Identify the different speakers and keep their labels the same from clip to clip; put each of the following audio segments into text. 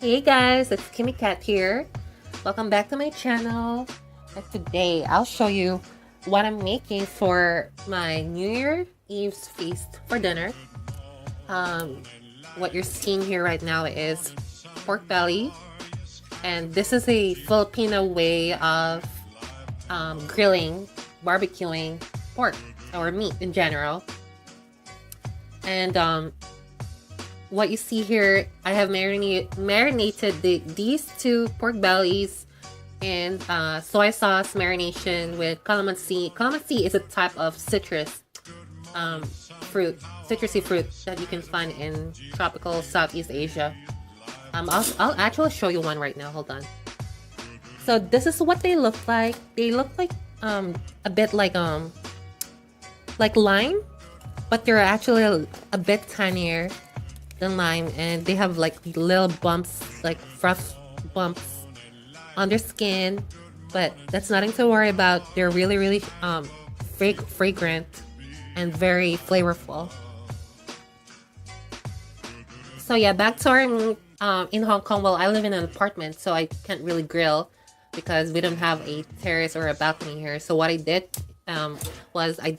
Speaker 1: Hey guys, it's Kimmy Cat here. Welcome back to my channel. And today I'll show you what I'm making for my New Year Eve's feast for dinner. What you're seeing here right now is pork belly, and this is a Filipino way of grilling, barbecuing pork or meat in general. And what you see here, I have marinated these two pork bellies in soy sauce marination with calamansi. Calamansi is a type of citrusy fruit that you can find in tropical Southeast Asia. I'll actually show you one right now. Hold on. So this is what they look like. They look like a bit like lime, but they're actually a bit tinier than lime, and they have like little bumps, like rough bumps on their skin, but that's nothing to worry about. They're really fragrant and very flavorful. So yeah, back to our meat. In Hong Kong, well, I live in an apartment, so I can't really grill because we don't have a terrace or a balcony here. So what I did was I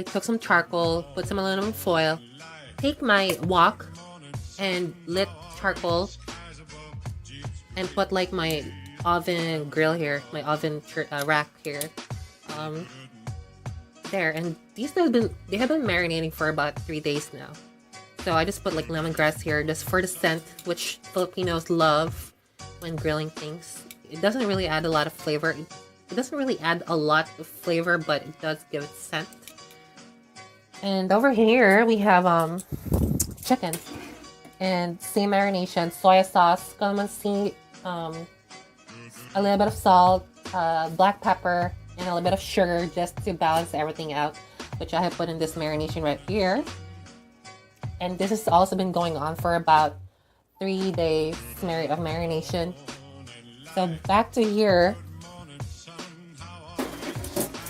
Speaker 1: took some charcoal, put some aluminum foil, take my wok and lit charcoal, and put like my oven grill here, my oven rack here, there. And they have been marinating for about 3 days now. So I just put like lemongrass here just for the scent, which Filipinos love when grilling things. It doesn't really add a lot of flavor. It doesn't really add a lot of flavor, but it does give it scent. And over here we have chicken, and same marination: soy sauce, calamansi, a little bit of salt, black pepper, and a little bit of sugar just to balance everything out, which I have put in this marination right here. And this has also been going on for about 3 days of marination. So back to here,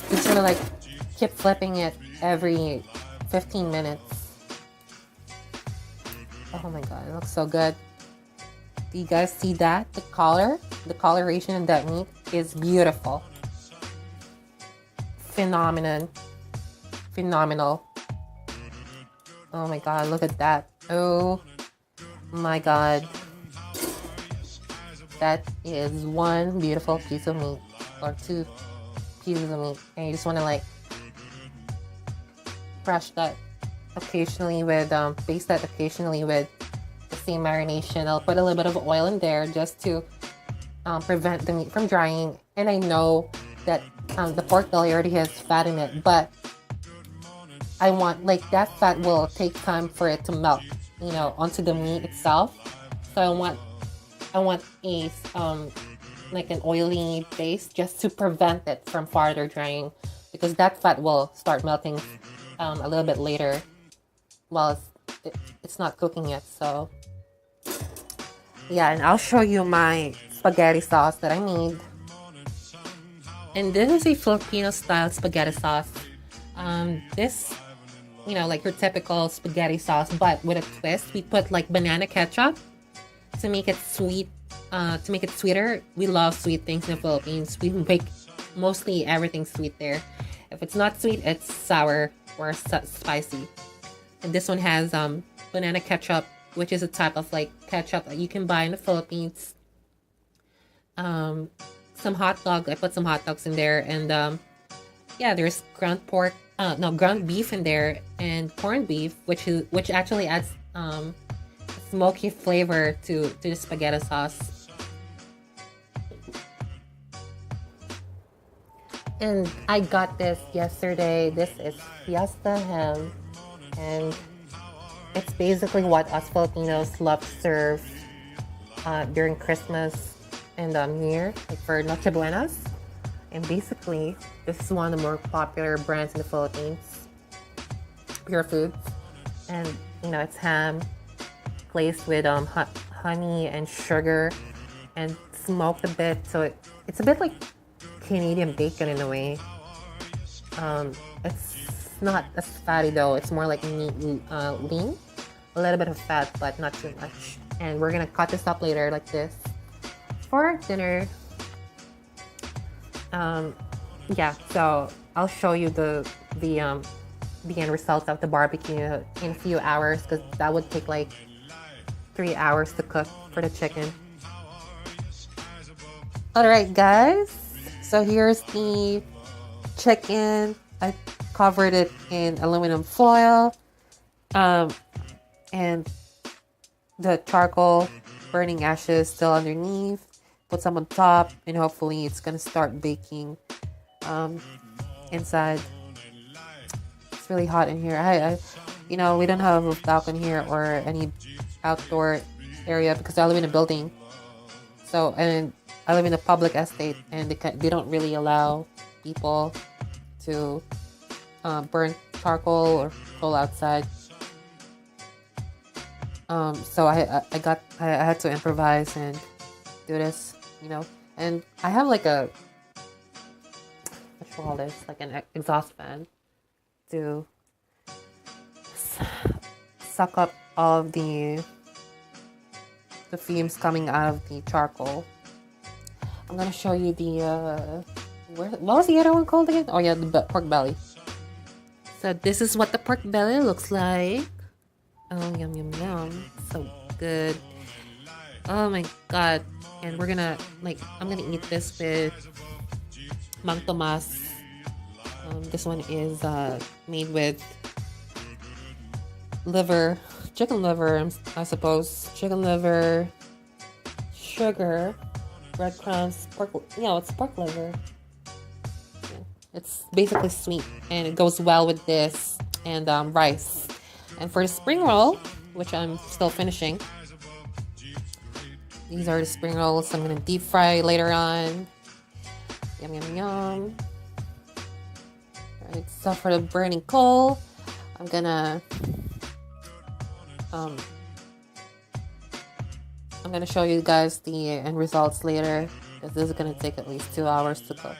Speaker 1: just gonna like keep flipping it every 15 minutes. Oh my god, it looks so good. Do you guys see that? The coloration in that meat is beautiful. Phenomenal. Oh my god, look at that. Oh my god. That is one beautiful piece of meat, or 2 pieces of meat. And you just want to like brush that occasionally with, baste that occasionally with the same marination. I'll put a little bit of oil in there just to prevent the meat from drying. And I know that the pork belly already has fat in it, but I want, like, that fat will take time for it to melt, you know, onto the meat itself. So I want a like an oily base just to prevent it from farther drying, because that fat will start melting a little bit later while it's not cooking yet. So yeah, and I'll show you my spaghetti sauce that I made. And this is a Filipino style spaghetti sauce. This, you know, like your typical spaghetti sauce, but with a twist. We put like banana ketchup to make it sweet, to make it sweeter. We love sweet things in the Philippines. We make mostly everything sweet there. If it's not sweet, it's sour or spicy. And this one has banana ketchup, which is a type of like ketchup that you can buy in the Philippines. Some hot dog. I put some hot dogs in there, and yeah, there's ground beef in there, and corned beef, which actually adds smoky flavor to the spaghetti sauce. And I got this yesterday. This is Fiesta ham, and it's basically what us Filipinos love to serve during Christmas and New Year, like for Noche Buenas. And basically, this is one of the more popular brands in the Philippines, Pure Foods. And you know, it's ham glazed with honey and sugar and smoked a bit, so it's a bit like Canadian bacon in a way. It's not as fatty though. It's more like lean, a little bit of fat, but not too much. And we're gonna cut this up later like this for dinner. Yeah, so I'll show you the end results of the barbecue in a few hours, because that would take like 3 hours to cook for the chicken. All right, guys, so here's the chicken. I covered it in aluminum foil, and the charcoal burning ashes still underneath. Put some on top, and hopefully it's gonna start baking inside. It's really hot in here. I we don't have a balcony here or any outdoor area because I live in a building. So, and I live in a public estate, and they don't really allow people to burn charcoal or coal outside. So I had to improvise and do this, and I have like what you call this, like an exhaust fan to suck up all of the fumes coming out of the charcoal. I'm gonna show you the what was the other one called again? Oh yeah, the pork belly. So this is what the pork belly looks like. Oh, yum yum yum, so good. Oh my god. And we're gonna I'm gonna eat this with Mang Tomas. This one is made with chicken liver, I suppose. Chicken liver, sugar, breadcrumbs, pork. It's pork liver. It's basically sweet, and it goes well with this and rice. And for the spring roll, which I'm still finishing, these are the spring rolls I'm gonna deep fry later on. Yum yum yum. Alright, so for the burning coal, I'm gonna show you guys the end results later, because this is gonna take at least 2 hours to cook.